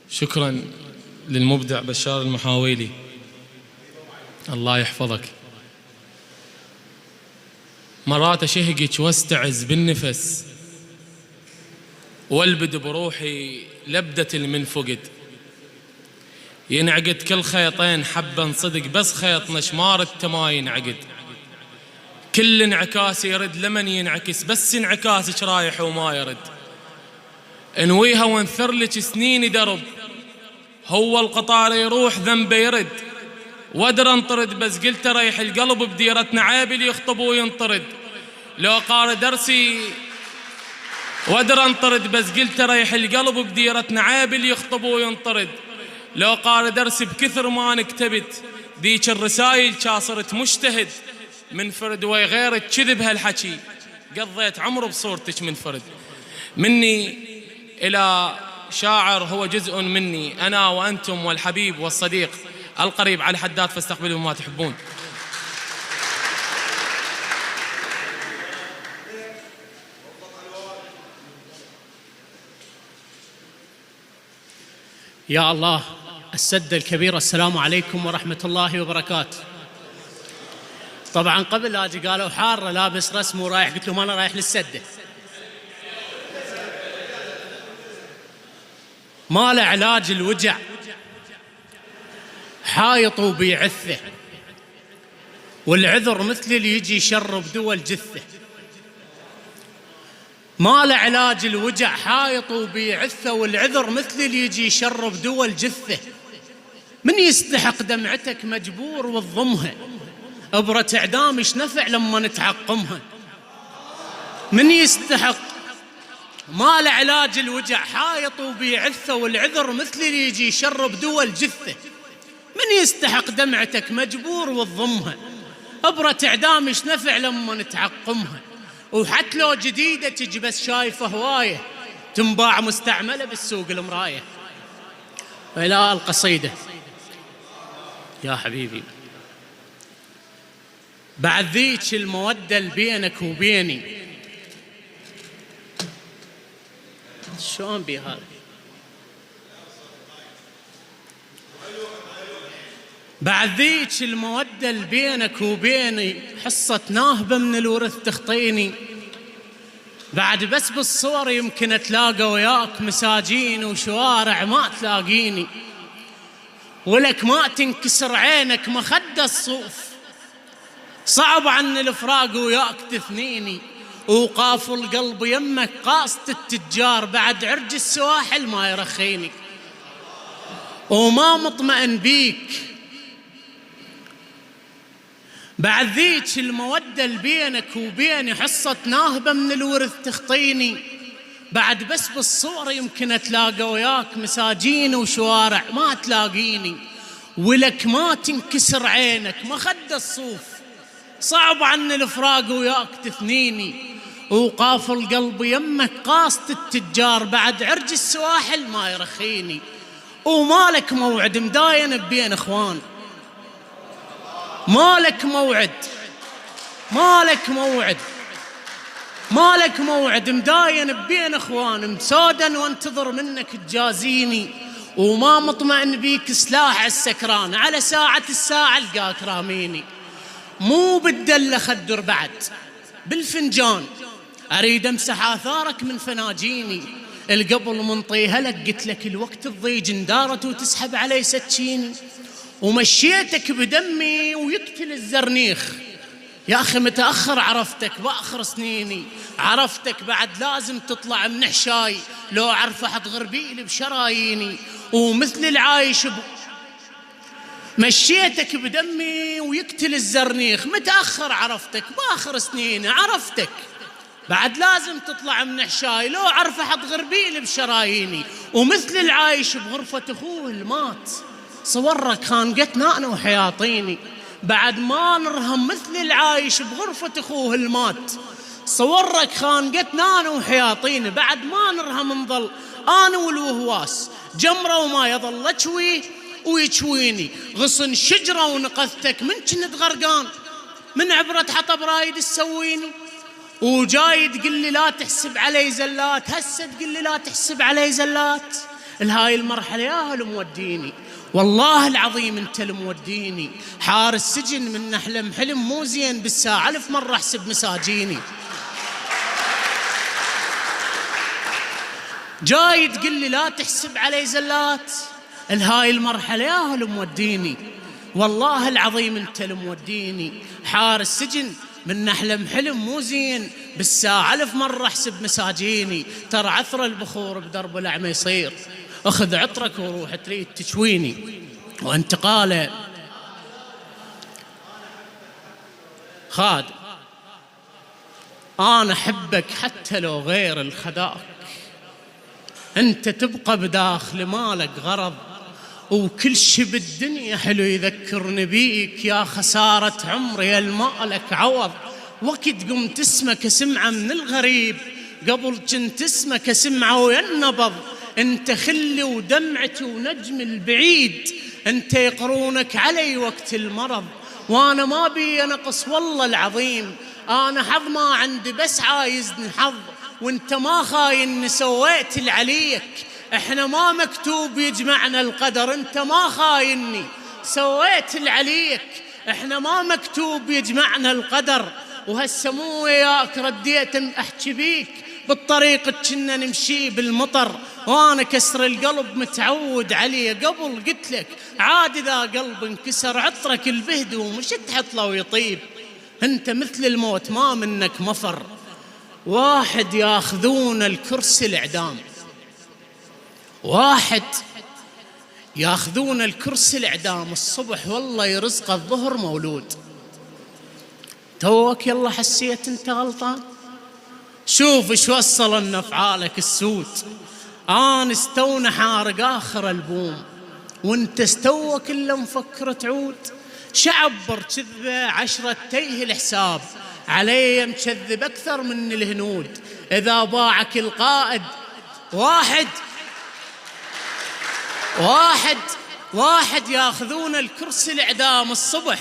شكرا للمبدع بشار المحاويلي، الله يحفظك. مرات أشهقك واستعز بالنفس، والبد بروحي لبدة المنفقد، ينعقد كل خيطين حبا صدق، بس خيط نشمار ما ينعقد. كل انعكاس يرد لمن ينعكس، بس انعكاسك رايح وما يرد. انويها وانثر لك سنين درب، هو القطار يروح ذنبه يرد. وادر انطرد بس قلت ريح القلب بديرتنا عيب اللي يخطب وينطرد. لو قار درسي وادر انطرد بس قلت ريح القلب بديرتنا عيب اللي يخطب وينطرد. لو قار درسي بكثر ما نكتبت، ذيك الرسايل صرت مجتهد. من فرد وغيرك كذب هالحكي، قضيت عمر بصورتك من فرد. مني إلى شاعر هو جزء مني، أنا وأنتم والحبيب والصديق القريب على حداد، فاستقبلوا ما تحبون. يا الله السد الكبير، السلام عليكم ورحمة الله وبركاته. طبعا قبل لا أجي قالوا حارة لابس رسم ورايح، قلت لهم أنا رايح للسدة. ما له علاج الوجع حايط وبيعثه، والعذر مثل اللي يجي يشرب دول جثه. ما له علاج الوجع حايط وبيعثه، والعذر مثل اللي يجي يشرب دول جثه. من يستحق دمعتك مجبور وتضمها، إبرة إعدام إيش نفع لما نتعقمها. من يستحق. ما له علاج الوجع حايط وبيعثه، والعذر مثل اللي يجي يشرب دول جثه. من يستحق دمعتك مجبور وتضمها، إبرة إعدام إيش نفع لما نتعقمها. وحتى لو جديدة تجي بس شايفة هواية، تنباع مستعملة بالسوق المراية. إلى القصيدة. يا حبيبي بعد ذيك المودة اللي بينك وبيني، شلون بهذا؟ بعد ذيك المودة اللي بينك وبيني، حصة ناهبة من الورث تخطيني. بعد بس بالصور يمكن تلاقى وياك مساجين وشوارع ما تلاقيني. ولك ما تنكسر عينك مخدة الصوف، صعب عن الفراق وياك تثنيني. وقاف القلب يمك قاصة التجار، بعد عرج السواحل ما يرخيني. وما مطمئن بيك بعد ذيك المودة اللي بينك وبيني، حصة ناهبة من الورث تخطيني. بعد بس بالصور يمكن تلاقى وياك مساجين وشوارع ما تلاقيني. ولك ما تنكسر عينك مخدة الصوف، صعب عن الفراق وياك تثنيني. وقاف القلب يمك قاصة التجار، بعد عرج السواحل ما يرخيني. ومالك موعد مداين بين اخوان، مالك موعد مالك موعد مالك موعد مداين بين اخوان، مسودا وانتظر منك تجازيني. وما مطمئن بيك سلاح السكران، على ساعة الساعة القاك راميني. مو بالدلة خدر بعد بالفنجان، اريد امسح اثارك من فناجيني. القبل منطيها لك قلت لك الوقت الضيج اندارت وتسحب علي سكيني. ومشيتك بدمي ويقتل الزرنيخ، يا أخي متأخر عرفتك بآخر سنيني. عرفتك بعد لازم تطلع من حشاي، لو عرف أحد غربيل بشراييني. ومثل العايش مشيتك بدمي ويقتل الزرنيخ، متأخر عرفتك بآخر سنيني. عرفتك بعد لازم تطلع من حشاي، لو عرف أحد غربيل بشراييني. ومثل العايش بغرفة أخوه المات، صورك خانقتنا أنا وحياطيني. بعد ما نرهم مثل العايش بغرفة أخوه المات، صورك خانقتنا أنا وحياطيني. بعد ما نرهم نظل أنا والوهواس جمرة وما يظل أشوي ويشويني. غصن شجرة ونقذتك من كنت غرقان، من عبرة حطب رايد تسويني. وجاي تقول لي لا تحسب علي زلات، هسه تقول لي لا تحسب علي زلات. لهاي المرحلة يا هل موديني، والله العظيم انت الموديني. حار السجن من نحلم حلم مو زين، بالساعة 1000 مرة احسب مساجيني. جاي تقول لي لا تحسب علي زلات، لهاي المرحلة يا هل موديني، والله العظيم انت الموديني. حار السجن من نحلم حلم مو زين، بالساعة 1000 مرة احسب مساجيني. ترى عثر البخور بدرب الأعمى يصير، اخذ عطرك وروح تريد تشويني. وانت قال خادم انا احبك حتى لو غير الخداك، انت تبقى بداخل مالك غرض، وكل شي بالدنيا حلو يذكرني بيك. يا خسارة عمري المالك عوض، وقت قمت اسمك سمعة من الغريب، قبل كنت اسمك سمعة ويا النبض. انت خلي ودمعتي ونجم البعيد، انت يقرونك علي وقت المرض. وانا ما بي نقص والله العظيم، انا حظ ما عندي بس عايزني حظ، وانت ما خايني سويت اللي عليك. احنا ما مكتوب يجمعنا القدر، انت ما خايني سويت اللي عليك. احنا ما مكتوب يجمعنا القدر، وهسه مو وياك رديت احكي بيك، بالطريق كنا نمشي بالمطر. وانا كسر القلب متعود عليه، قبل قلت لك عاد اذا قلب انكسر عطرك البهد ومش تحط له ويطيب. انت مثل الموت ما منك مفر، واحد ياخذون الكرسي الاعدام، واحد ياخذون الكرسي الاعدام، الصبح والله يرزقه الظهر مولود. توك يلا حسيت انت غلطان، شوف ايش وصل لنا افعالك السود. انا استونا حارق اخر البوم، وانت استوك الا مفكر تعود. شعبر كذبه 10 تيه الحساب، علي مكذب اكثر من الهنود. اذا باعك القائد واحد ياخذون الكرسي الاعدام، الصبح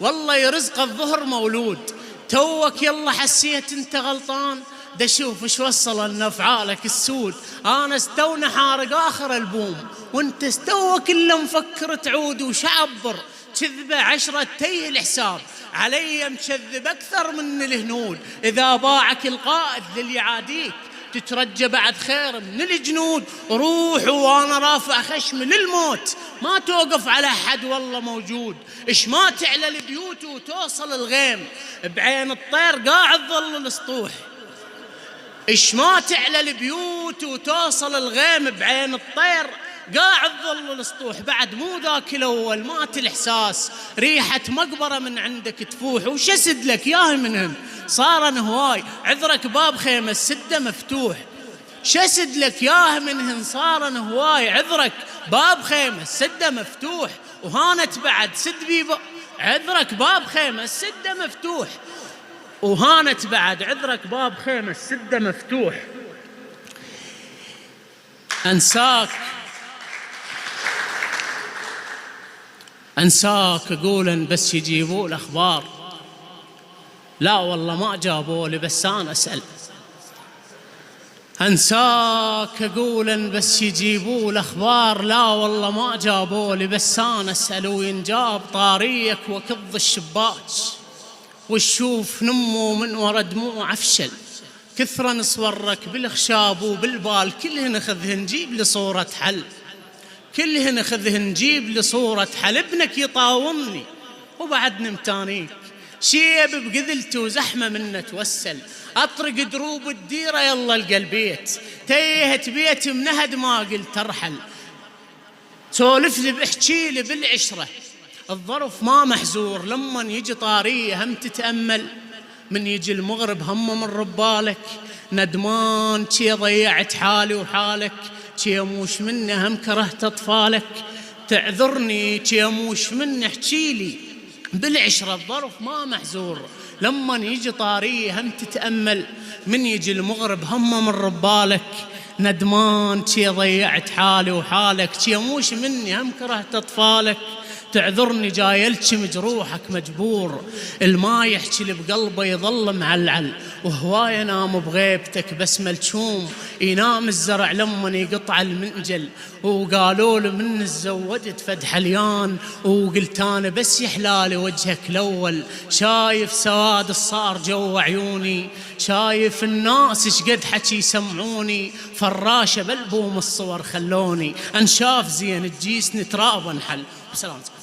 والله يرزق الظهر مولود. توك يلا حسيت انت غلطان، دا شوف ايش وصل لنا افعالك السود. انا استونا حارق اخر البوم، وانت استوك الا مفكر تعود. وشعبر كذبه 10 تيه الحساب، علي مكذب اكثر من الهنود. اذا باعك القائد للي يعاديك، تترجى بعد خير من الجنود. روح وانا رافع خشم للموت، ما توقف على حد والله موجود. ايش ما تعلى البيوت وتوصل الغيم، بعين الطير قاعد ظل الاسطوح. ايش ما تعلى البيوت وتوصل الغيم، بعين الطير قاعد ظل الاسطوح. بعد مو ذاك الاول مات الاحساس، ريحه مقبره من عندك تفوح. وشسد لك ياهي منهم صار هواي، عذرك باب خيمه السده مفتوح. شسد لك ياهي منهم صار هواي، عذرك باب خيمه السده مفتوح. وهانت بعد سد بيبا عذرك باب خيمه السده مفتوح، وهانت بعد عذرك باب خيمه السده مفتوح. أنساك أقولا بس يجيبوا الأخبار، لا والله ما جابوا لي بس أنا أسأل. أنساك أقولا بس يجيبوا الأخبار، لا والله ما جابوا لي بس أنا أسأل. وينجاب طاريك وكض الشباك، وشوف نمو من ورا دموع أفشل. كثرا نصورك بالخشاب وبالبال، كلهن نخذهن نجيب لصورة حل، كلهن نخذهن نجيب لصورة حل. ابنك يطاومني وبعد نمتانيك، شيب بقذلته وزحمة منه توسل. أطرق دروب الديرة يلا القى البيت، تيهت بيتي منهد ما قلت أرحل. سولف لي بحكي لي بالعشرة، الظرف ما محزور. لما يجي طاريه هم تتأمل، من يجي المغرب هم من ربالك. ندمان شي ضيعت حالي وحالك، شي موش مني هم كرهت أطفالك. تعذرني شي موش مني احكيلي بالعشرة، الظرف ما محزور. لما يجي طاريه هم تتأمل، من يجي المغرب هم من ربالك. ندمان شي ضيعت حالي وحالك، شي موش مني هم كرهت أطفالك. تعذرني جاي لك مجروحك مجبور، الما يحكي اللي بقلبه يظل معلعل، وهواي انام بغيبتك بس ملشوم، ينام الزرع لمن يقطع المنجل، وقالوا له من تزوجت فد حليان، وقلت انا بس يحلالي وجهك الاول، شايف سواد الصار جوا عيوني، شايف الناس شقد حكي يسمعوني، فراشة بالبوم الصور خلوني، انشاف زين تجيسني تراب انحل. بسلامتك.